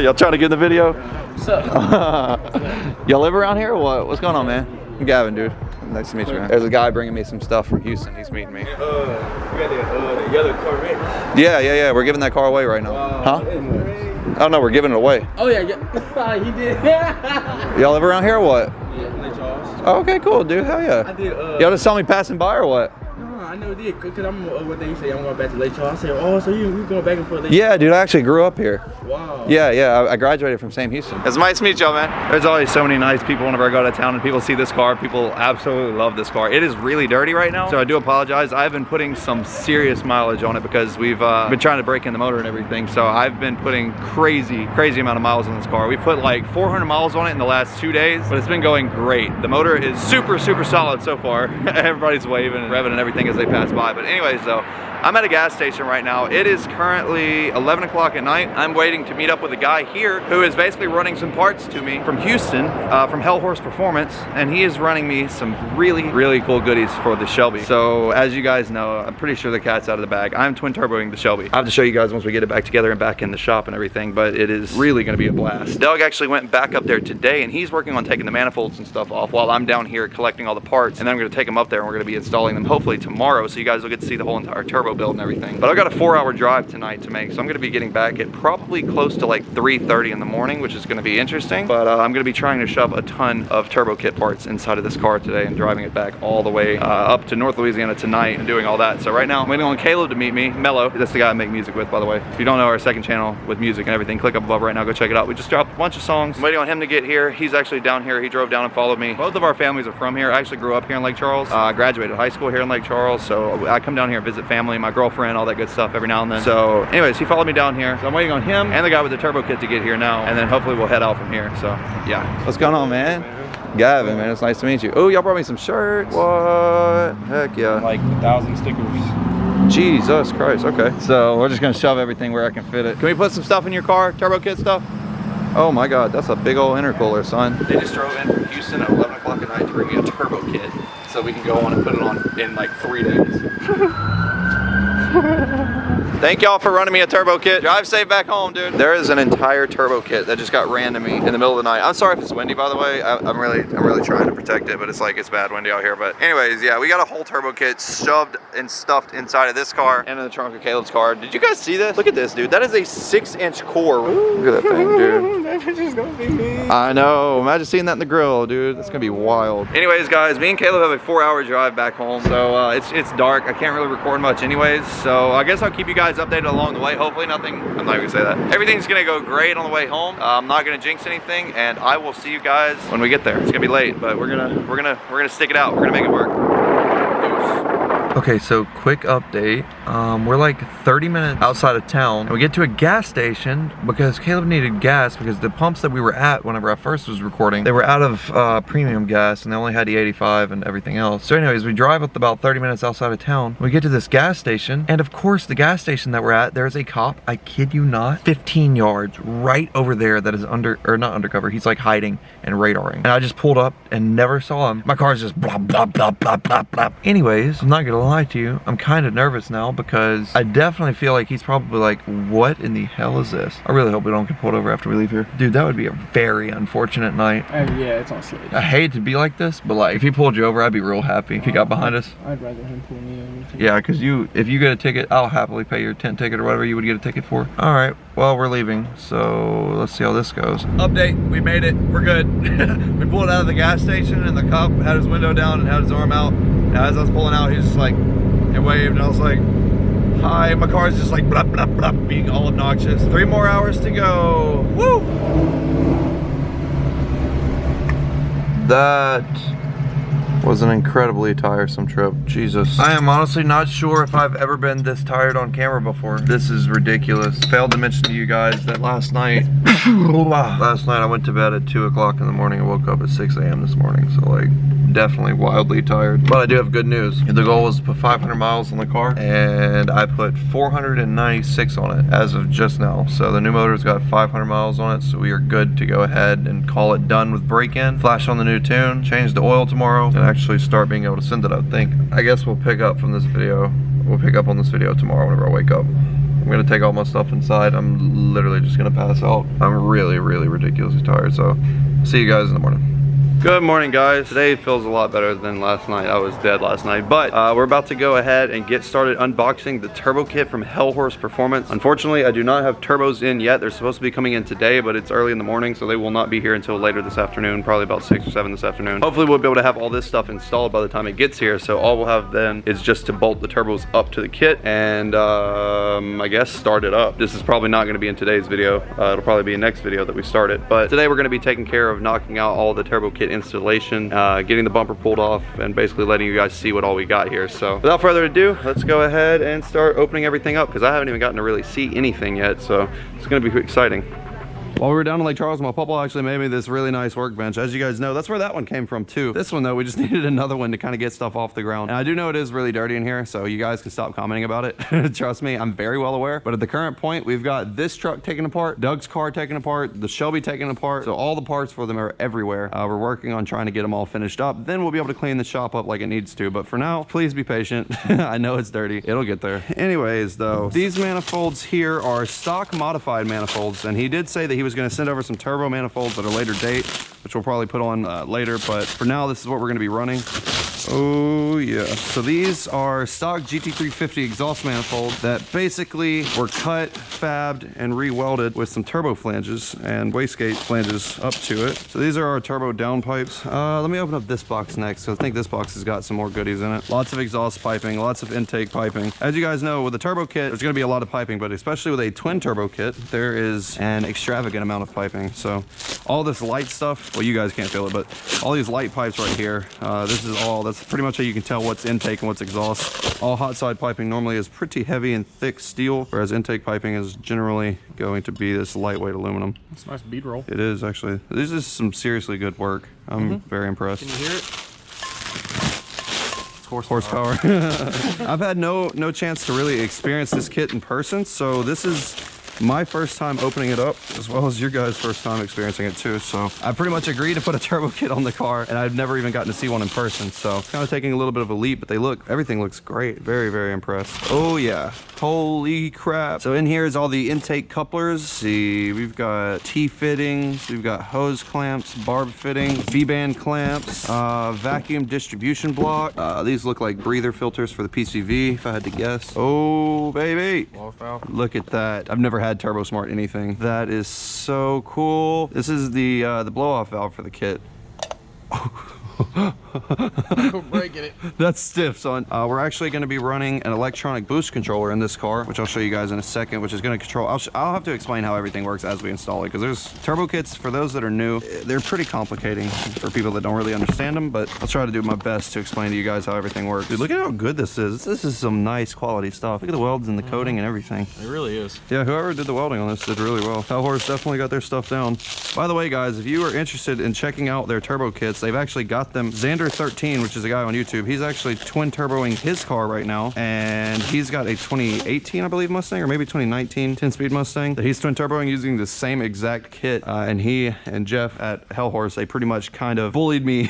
Y'all trying to get in the video? What's up? Y'all live around here or what? What's going on, man? I'm Gavin, dude. Nice to meet you, man. There's a guy bringing me some stuff from Houston. He's meeting me. You got the yellow Corvette? Yeah. We're giving that car away right now. Huh? Oh, no, we're giving it away. Oh, yeah. He did. Y'all live around here or what? Yeah, Lake Charles. Oh, okay, cool, dude. Hell yeah. I did. Y'all just saw me passing by or what? I never did, because I'm what they say I'm going back to Lake Charles. I said, oh, so you going back and forth? Yeah, dude, I actually grew up here. Wow. Yeah, I graduated from Sam Houston. It's nice to meet y'all, man. There's always so many nice people whenever I go out of town and people see this car. People absolutely love this car. It is really dirty right now, so I do apologize. I've been putting some serious mileage on it because we've been trying to break in the motor and everything, so I've been putting crazy amount of miles on this car. We put like 400 miles on it in the last 2 days, but it's been going great. The motor is super solid so far. Everybody's waving and revving and everything as they pass by, but anyways though, I'm at a gas station right now. It is currently 11 o'clock at night. I'm waiting to meet up with a guy here who is basically running some parts to me from Houston, from Hurst Performance, and he is running me some really cool goodies for the Shelby. So as you guys know, I'm pretty sure the cat's out of the bag. I'm twin turboing the Shelby. I have to show you guys once we get it back together and back in the shop and everything, but it is really gonna be a blast. Doug actually went back up there today and he's working on taking the manifolds and stuff off while I'm down here collecting all the parts, and then I'm gonna take them up there and we're gonna be installing them hopefully tomorrow, so you guys will get to see the whole entire turbo build and everything. But I've got a 4-hour drive tonight to make, so I'm gonna be getting back at probably close to like 3:30 in the morning, which is gonna be interesting. But I'm gonna be trying to shove a ton of turbo kit parts inside of this car today and driving it back all the way up to North Louisiana tonight and doing all that. So right now I'm waiting on Caleb to meet me. Mello, that's the guy I make music with, by the way. If you don't know our second channel with music and everything, click up above right now, go check it out. We just dropped a bunch of songs. I'm waiting on him to get here. He's actually down here. He drove down and followed me. Both of our families are from here. I actually grew up here in Lake Charles. I graduated high school here in Lake Charles, so I come down here and visit family, my girlfriend, all that good stuff every now and then. So anyways, he followed me down here. So I'm waiting on him and the guy with the turbo kit to get here now, and then hopefully we'll head out from here. So yeah. What's going on, man? Gavin, man, it's nice to meet you. Oh, y'all brought me some shirts. What? Heck yeah. Like 1,000 stickers. Jesus Christ, okay. So we're just gonna shove everything where I can fit it. Can we put some stuff in your car, turbo kit stuff? Oh my God, that's a big old intercooler, son. They just drove in from Houston at 11 o'clock at night to bring me a turbo kit so we can go on and put it on in like 3 days. Thank y'all for running me a turbo kit. Drive safe back home, dude. There is an entire turbo kit that just got ran to me in the middle of the night. I'm sorry if it's windy, by the way. I'm really trying to protect it, but it's bad windy out here. But anyways, yeah, we got a whole turbo kit shoved and stuffed inside of this car and in the trunk of Caleb's car. Did you guys see this? Look at this, dude. That is a 6-inch core. Look at that thing, dude. That bitch is gonna be me. I know. Imagine seeing that in the grill, dude. That's gonna be wild. Anyways, guys, me and Caleb have a 4-hour drive back home, so it's dark. I can't really record much anyways, so I guess I'll keep you guys updated along the way. Hopefully nothing, I'm not even gonna say that. Everything's gonna go great on the way home. I'm not gonna jinx anything, and I will see you guys when we get there. It's gonna be late, but we're gonna stick it out. We're gonna make it work. Okay, so quick update. We're like 30 minutes outside of town, and we get to a gas station because Caleb needed gas because the pumps that we were at whenever I first was recording, they were out of premium gas and they only had the 85 and everything else. So anyways, we drive up about 30 minutes outside of town. We get to this gas station, and of course the gas station that we're at, there's a cop, I kid you not, 15 yards right over there that is not undercover, he's like hiding and radaring. And I just pulled up and never saw him. My car's just blah, blah, blah, blah, blah, blah. Anyways, I'm not gonna lie to you, I'm kind of nervous now because I definitely feel like he's probably like, what in the hell is this? I really hope we don't get pulled over after we leave here. Dude, that would be a very unfortunate night. Yeah, it's on stage. I hate to be like this, but like if he pulled you over, I'd be real happy if he got behind us. I'd rather him pull me over. Yeah, because if you get a ticket, I'll happily pay your tent ticket or whatever you would get a ticket for. All right, well, we're leaving, so let's see how this goes. Update, we made it, we're good. We pulled out of the gas station and the cop had his window down and had his arm out. And as I was pulling out, he was just like, and waved, and I was like, hi. My car's just like blah blah blah, being all obnoxious. 3 more hours to go. Woo! That was an incredibly tiresome trip. Jesus. I am honestly not sure if I've ever been this tired on camera before. This is ridiculous. Failed to mention to you guys that last night I went to bed at 2 o'clock in the morning and woke up at 6 a.m. this morning. So like, definitely wildly tired. But I do have good news. The goal was to put 500 miles on the car, and I put 496 on it as of just now. So the new motor's got 500 miles on it, so we are good to go ahead and call it done with break-in, flash on the new tune, change the oil tomorrow, and actually start being able to send it, I think. I guess we'll pick up from this video. We'll pick up on this video tomorrow whenever I wake up. I'm gonna take all my stuff inside. I'm literally just gonna pass out. I'm really ridiculously tired, so see you guys in the morning. Good morning, guys. Today feels a lot better than last night. I was dead last night, but we're about to go ahead and get started unboxing the turbo kit from Hurst Performance. Unfortunately, I do not have turbos in yet. They're supposed to be coming in today, but it's early in the morning, so they will not be here until later this afternoon, probably about 6 or 7 this afternoon. Hopefully we'll be able to have all this stuff installed by the time it gets here, so all we'll have then is just to bolt the turbos up to the kit and I guess start it up. This is probably not going to be in today's video. It'll probably be a next video that we start it, but today we're going to be taking care of knocking out all the turbo kit installation, getting the bumper pulled off, and basically letting you guys see what all we got here. So without further ado, let's go ahead and start opening everything up, because I haven't even gotten to really see anything yet, so it's going to be exciting. While we were down in Lake Charles, my papa actually made me this really nice workbench. As you guys know, that's where that one came from too. This one though, we just needed another one to kind of get stuff off the ground. And I do know it is really dirty in here, so you guys can stop commenting about it. Trust me, I'm very well aware. But at the current point, we've got this truck taken apart, Doug's car taken apart, the Shelby taken apart. So all the parts for them are everywhere. We're working on trying to get them all finished up. Then we'll be able to clean the shop up like it needs to. But for now, please be patient. I know it's dirty. It'll get there. Anyways though, these manifolds here are stock modified manifolds. And he did say that he was going to send over some turbo manifolds at a later date, which we'll probably put on later, but for now this is what we're going to be running. Oh yeah, so these are stock GT350 exhaust manifolds that basically were cut, fabbed, and re-welded with some turbo flanges and wastegate flanges up to it. So these are our turbo downpipes. Let me open up this box next, so I think this box has got some more goodies in it. Lots of exhaust piping, lots of intake piping. As you guys know, with a turbo kit, there's going to be a lot of piping, but especially with a twin turbo kit, there is an extravagant amount of piping. So all this light stuff, well, you guys can't feel it, but all these light pipes right here, that's pretty much how you can tell what's intake and what's exhaust. All hot side piping normally is pretty heavy and thick steel, whereas intake piping is generally going to be this lightweight aluminum. That's a nice bead roll. It is, actually. This is some seriously good work. I'm very impressed. Can you hear it? Horsepower. I've had no chance to really experience this kit in person, so this is my first time opening it up, as well as your guys' first time experiencing it too. So I pretty much agreed to put a turbo kit on the car, and I've never even gotten to see one in person. So kind of taking a little bit of a leap, but everything looks great. Very impressed. Oh yeah, holy crap. So in here is all the intake couplers. See, we've got T-fittings, we've got hose clamps, barb fittings, V-band clamps, vacuum distribution block. These look like breather filters for the PCV, if I had to guess. Oh baby, look at that. I've never had Turbo Smart anything. That is so cool. This is the blow-off valve for the kit. Breaking it. That's stiff, son. We're actually going to be running an electronic boost controller in this car, which I'll show you guys in a second, which is going to control. I'll have to explain how everything works as we install it, because there's turbo kits, for those that are new, they're pretty complicating for people that don't really understand them, but I'll try to do my best to explain to you guys how everything works. Dude, look at how good this is. This is some nice quality stuff. Look at the welds and the coating and everything. It really is. Yeah, whoever did the welding on this did really well. Hurst definitely got their stuff down. By the way, guys, if you are interested in checking out their turbo kits, they've actually got them. Xander 13, which is a guy on YouTube, he's actually twin turboing his car right now, and he's got a 2018, I believe, Mustang, or maybe 2019 10-speed Mustang that he's twin turboing using the same exact kit. And he and Jeff at Hurst, they pretty much kind of bullied me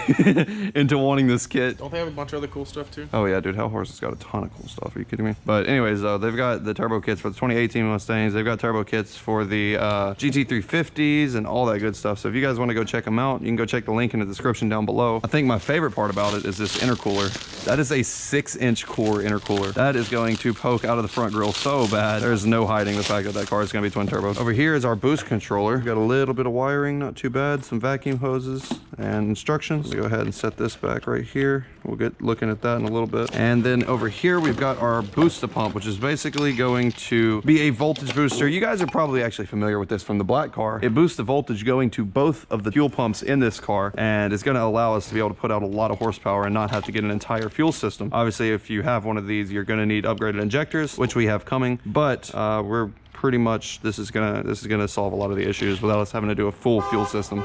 into wanting this kit. Don't they have a bunch of other cool stuff too? Oh yeah, dude, Hurst has got a ton of cool stuff. Are you kidding me? But anyways, though, they've got the turbo kits for the 2018 Mustangs. They've got turbo kits for the GT350s and all that good stuff. So if you guys want to go check them out, you can go check the link in the description down below. I think my favorite part about it is this intercooler. That is a 6-inch core intercooler. That is going to poke out of the front grille so bad. There's no hiding the fact that that car is going to be twin turbo. Over here is our boost controller. Got a little bit of wiring, not too bad. Some vacuum hoses and instructions. Let me go ahead and set this back right here. We'll get looking at that in a little bit. And then over here we've got our booster pump, which is basically going to be a voltage booster. You guys are probably actually familiar with this from the black car. It boosts the voltage going to both of the fuel pumps in this car, and it's going to allow us to be able to put out a lot of horsepower and not have to get an entire fuel system. Obviously, if you have one of these, you're going to need upgraded injectors, which we have coming, but we're pretty much, this is gonna solve a lot of the issues without us having to do a full fuel system.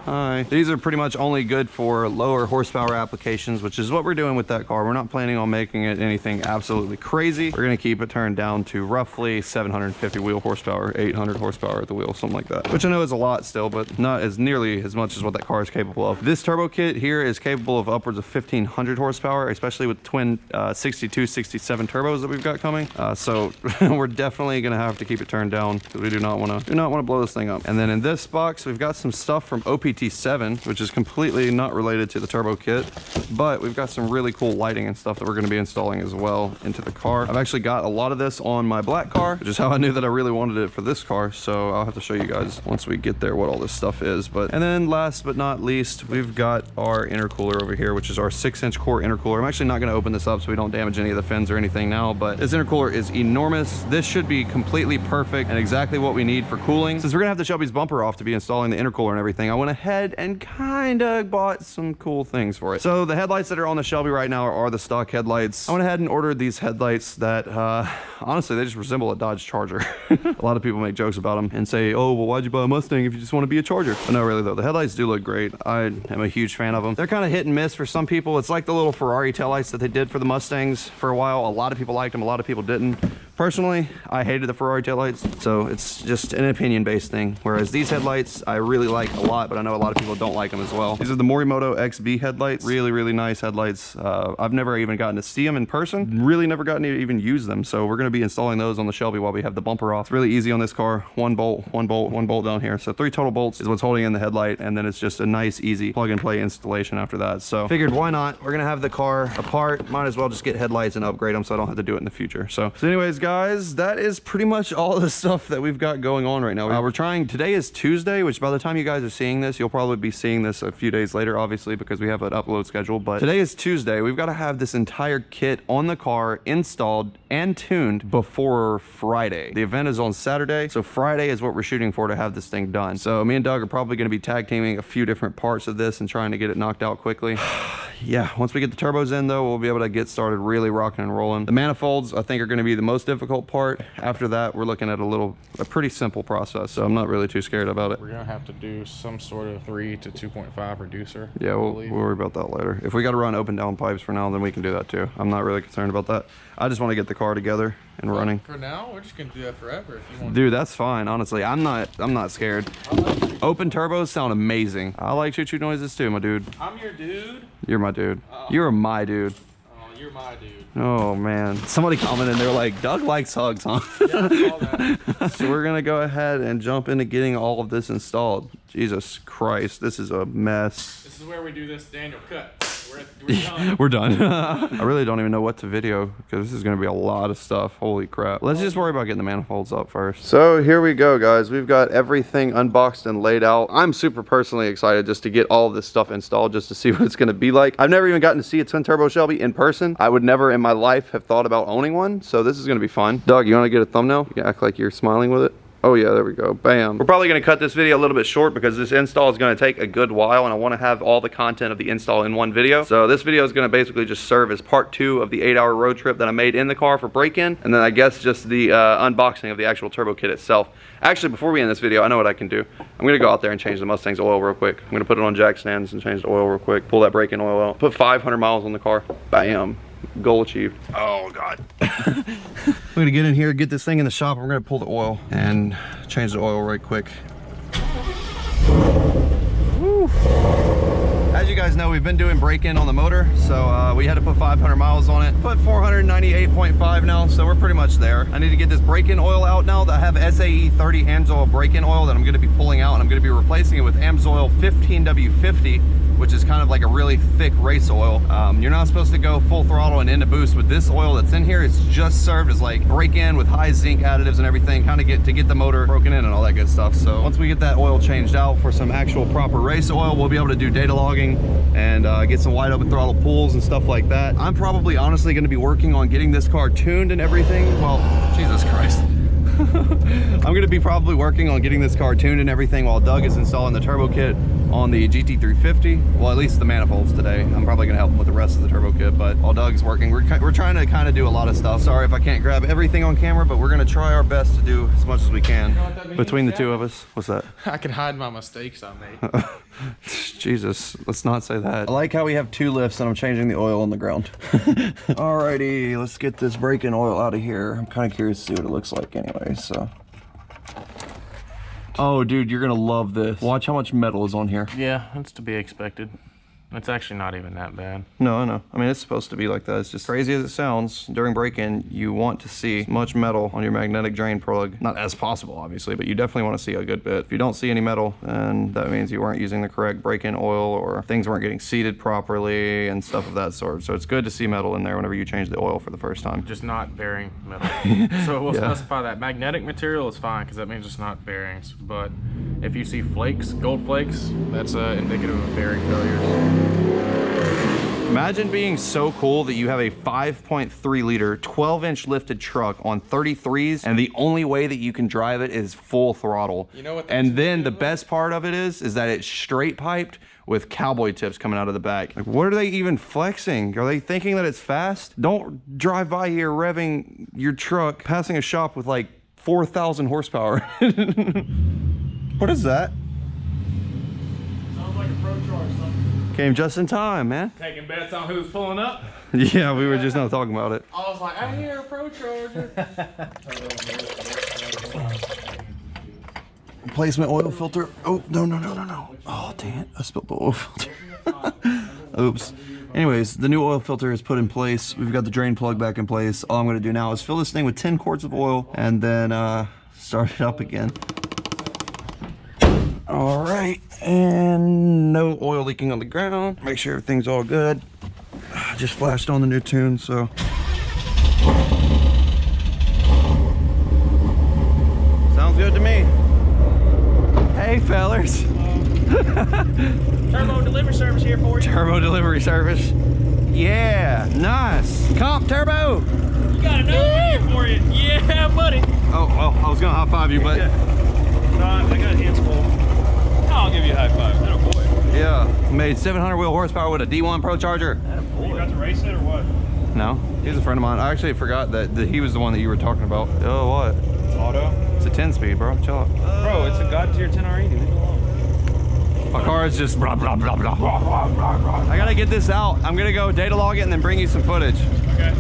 Hi. These are pretty much only good for lower horsepower applications, which is what we're doing with that car. We're not planning on making it anything absolutely crazy. We're gonna keep it turned down to roughly 750 wheel horsepower, 800 horsepower at the wheel, something like that. Which I know is a lot still, but not as nearly as much as what that car is capable of. This turbo kit here is capable of upwards of 1500 horsepower, especially with twin 62, 67 turbos that we've got coming. So we're definitely gonna have to keep it turned down because we do not want to blow this thing up. And then in this box, we've got some stuff from OPT7, which is completely not related to the turbo kit, but we've got some really cool lighting and stuff that we're going to be installing as well into the car. I've actually got a lot of this on my black car, which is how I knew that I really wanted it for this car. So I'll have to show you guys once we get there what all this stuff is. And then last but not least, we've got our intercooler over here, which is our 6-inch core intercooler. I'm actually not going to open this up so we don't damage any of the fins or anything now, but this intercooler is enormous. This should be completely perfect and exactly what we need for cooling. Since we're gonna have the Shelby's bumper off to be installing the intercooler and everything, I went ahead and kind of bought some cool things for it. So the headlights that are on the Shelby right now are the stock headlights. I went ahead and ordered these headlights that honestly, they just resemble a Dodge Charger. A lot of people make jokes about them and say, oh, well, why'd you buy a Mustang if you just want to be a Charger? But no, really though, the headlights do look great. I am a huge fan of them. They're kind of hit and miss for some people. It's like the little Ferrari taillights that they did for the Mustangs for a while. A lot of people liked them, a lot of people didn't. Personally, I hated the Ferrari taillights, so it's just an opinion-based thing. Whereas these headlights, I really like a lot, but I know a lot of people don't like them as well. These are the Morimoto XB headlights. Really, really nice headlights. I've never even gotten to see them in person. Really never gotten to even use them. So we're gonna be installing those on the Shelby while we have the bumper off. It's really easy on this car. One bolt, one bolt, one bolt down here. So 3 total bolts is what's holding in the headlight, and then it's just a nice, easy plug-and-play installation after that. So figured, why not? We're gonna have the car apart. Might as well just get headlights and upgrade them so I don't have to do it in the future. So anyways, guys, that is pretty much all the stuff that we've got going on right now. We're trying, today is Tuesday, which by the time you guys are seeing this, you'll probably be seeing this a few days later, obviously, because we have an upload schedule. But today is Tuesday. We've got to have this entire kit on the car installed and tuned before Friday. The event is on Saturday, so Friday is what we're shooting for to have this thing done. So me and Doug are probably going to be tag teaming a few different parts of this and trying to get it knocked out quickly. Yeah, once we get the turbos in though, we'll be able to get started really rocking and rolling. The manifolds, I think, are going to be the most difficult part. After that, we're looking at a pretty simple process, so I'm not really too scared about it. We're gonna have to do some sort of 3 to 2.5 reducer. Yeah, we'll worry about that later. If we got to run open down pipes for now, then we can do that too. I'm not really concerned about that. I just want to get the car together and running. For now, we're just gonna do that forever if you want. Dude, that's fine. Honestly, I'm not scared. Open turbos sound amazing. I like choo-choo noises too, my dude. I'm your dude. You're my dude. You're my dude. Oh, you're my dude. Oh man, somebody commented, they're like, Doug likes hugs, huh? Yeah, I saw that. So we're gonna go ahead and jump into getting all of this installed. Jesus Christ, this is a mess. This is where we do this Daniel cut. We're done. We're done. I really don't even know what to video because this is going to be a lot of stuff. Holy crap. Let's just worry about getting the manifolds up first. So here we go, guys. We've got everything unboxed and laid out. I'm super personally excited just to get all of this stuff installed just to see what it's going to be like. I've never even gotten to see a twin turbo Shelby in person. I would never in my life have thought about owning one. So this is going to be fun. Doug, you want to get a thumbnail? You can act like you're smiling with it. Oh yeah, there we go. Bam. We're probably going to cut this video a little bit short because this install is going to take a good while and I want to have all the content of the install in one video. So this video is going to basically just serve as part 2 of the 8-hour road trip that I made in the car for break-in, and then I guess just the unboxing of the actual turbo kit itself. Actually, before we end this video, I know what I can do. I'm going to go out there and change the Mustang's oil real quick. I'm going to put it on jack stands and change the oil real quick. Pull that break-in oil out. Put 500 miles on the car. Bam. Goal achieved. Oh God. We're gonna get in here, get this thing in the shop, and we're gonna pull the oil and change the oil right quick. Woo. As you guys know, we've been doing break-in on the motor, so we had to put 500 miles on it. Put 498.5 now, so we're pretty much there. I need to get this break-in oil out now. I have SAE 30 AMSOIL break-in oil that I'm gonna be pulling out, and I'm gonna be replacing it with AMSOIL 15W50, which is kind of like a really thick race oil. You're not supposed to go full throttle and into boost with this oil that's in here. It's just served as like break-in with high zinc additives and everything, kind of to get the motor broken in and all that good stuff. So once we get that oil changed out for some actual proper race oil, we'll be able to do data logging and get some wide open throttle pulls and stuff like that. I'm probably honestly going to be working on getting this car tuned and everything. Well, Jesus Christ. I'm going to be probably working on getting this car tuned and everything while Doug is installing the turbo kit. on the GT350. Well, at least the manifolds today. I'm probably gonna help him with the rest of the turbo kit, but while Doug's working, we're trying to kind of do a lot of stuff. Sorry if I can't grab everything on camera, but we're gonna try our best to do as much as we can. You know what that means, between the two of us. What's that? I can hide my mistakes I made. Jesus, let's not say that. I like how we have 2 lifts and I'm changing the oil on the ground. Alrighty, let's get this break-in oil out of here. I'm kind of curious to see what it looks like anyway, so. Oh, dude, you're gonna love this. Watch how much metal is on here. Yeah, that's to be expected. It's actually not even that bad. No, I know. I mean, it's supposed to be like that. It's just crazy as it sounds. During break-in, you want to see as much metal on your magnetic drain plug. Not as possible, obviously, but you definitely want to see a good bit. If you don't see any metal, then that means you weren't using the correct break-in oil or things weren't getting seated properly and stuff of that sort. So it's good to see metal in there whenever you change the oil for the first time. Just not bearing metal. So we'll specify that. Magnetic material is fine because that means it's not bearings. But if you see flakes, gold flakes, that's indicative of bearing failures. Imagine being so cool that you have a 5.3 liter 12-inch lifted truck on 33s and the only way that you can drive it is full throttle. You know what? And then the best part of it is that it's straight piped with cowboy tips coming out of the back. Like, what are they even flexing? Are they thinking that it's fast? Don't drive by here revving your truck, passing a shop with like 4,000 horsepower. What is that? Sounds like a Pro Charge something. Came just in time, man. Taking bets on who's pulling up. Yeah, we were just not talking about it. I was like, I hear a Pro Charger. Replacement oil filter. Oh, no. Oh, dang it. I spilled the oil filter. Oops. Anyways, the new oil filter is put in place. We've got the drain plug back in place. All I'm going to do now is fill this thing with 10 quarts of oil and then start it up again. All right, and no oil leaking on the ground. Make sure everything's all good. Just flashed on the new tune, so. Sounds good to me. Hey, fellers. Turbo delivery service here for you. Turbo delivery service. Yeah, nice. Comp turbo. You got another one here for you. Yeah, buddy. Oh, well, I was gonna high five you, but. No, I got hands full. I'll give you a high five. That a boy. Yeah, made 700 wheel horsepower with a D1 Pro Charger. You got to race it or what? No, he's a friend of mine. I actually forgot that he was the one that you were talking about. Oh, what? It's auto. It's a 10-speed, bro. Chill out. Bro, it's a God tier 10R80. Leave it alone. My car is just blah, blah, blah, blah. I gotta get this out. I'm gonna go data log it and then bring you some footage. Okay.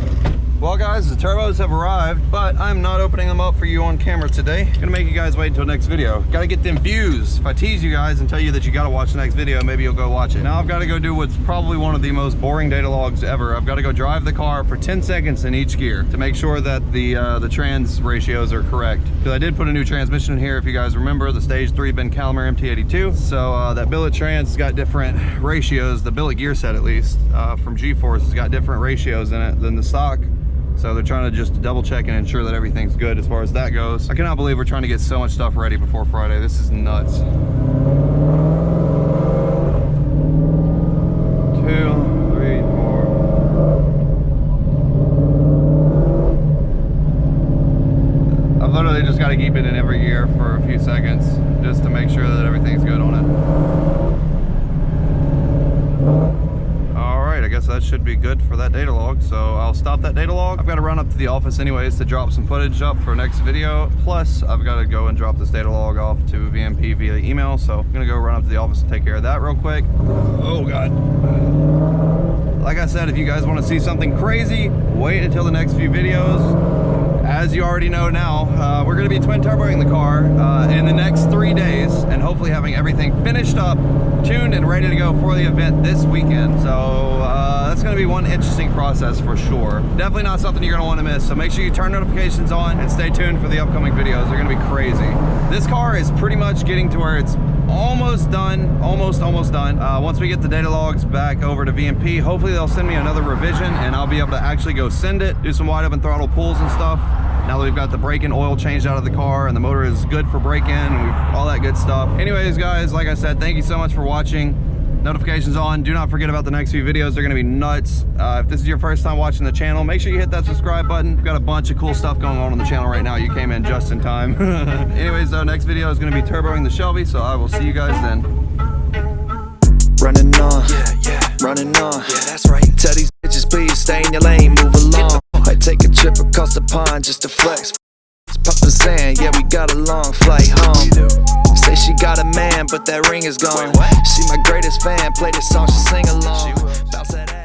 Well, guys, the turbos have arrived, but I'm not opening them up for you on camera today. Gonna make you guys wait until next video. Gotta get them views. If I tease you guys and tell you that you gotta watch the next video, maybe you'll go watch it. Now I've gotta go do what's probably one of the most boring data logs ever. I've gotta go drive the car for 10 seconds in each gear to make sure that the trans ratios are correct. Because I did put a new transmission in here, if you guys remember, the Stage 3 Ben Calimer MT82. So that billet trans has got different ratios, the billet gear set at least, from G-Force has got different ratios in it than the stock. So they're trying to just double check and ensure that everything's good as far as that goes. I cannot believe we're trying to get so much stuff ready before Friday. This is nuts. 2, 3, 4. I've literally just got to keep it in every gear for a few seconds just to make sure that everything's good on it. I guess that should be good for that data log, so I'll stop that data log. I've got to run up to the office anyways to drop some footage up for next video, plus I've got to go and drop this data log off to VMP via email, so I'm gonna go run up to the office and take care of that real quick. Oh god. Like I said, if you guys want to see something crazy, wait until the next few videos. As you already know now, we're going to be twin turboing the car in the next 3 days and hopefully having everything finished up, tuned, and ready to go for the event this weekend. So that's going to be one interesting process for sure. Definitely not something you're going to want to miss. So make sure you turn notifications on and stay tuned for the upcoming videos. They're going to be crazy. This car is pretty much getting to where it's almost done, almost done. Once we get the data logs back over to VMP, hopefully they'll send me another revision and I'll be able to actually go send it, do some wide open throttle pulls and stuff. Now that we've got the brake-in oil changed out of the car and the motor is good for brake-in and all that good stuff. Anyways, guys, like I said, thank you so much for watching. Notifications on. Do not forget about the next few videos. They're going to be nuts. If this is your first time watching the channel, make sure you hit that subscribe button. We've got a bunch of cool stuff going on the channel right now. You came in just in time. Anyways, though, next video is going to be turboing the Shelby, so I will see you guys then. running on, running on. Yeah, that's right. Tell these bitches please stay in your lane, move along. Might take a trip across the pond just to flex. Pop the sand, yeah, we got a long flight home. Say she got a man, but that ring is gone. She my greatest fan, play this song, she sing along. Bounce that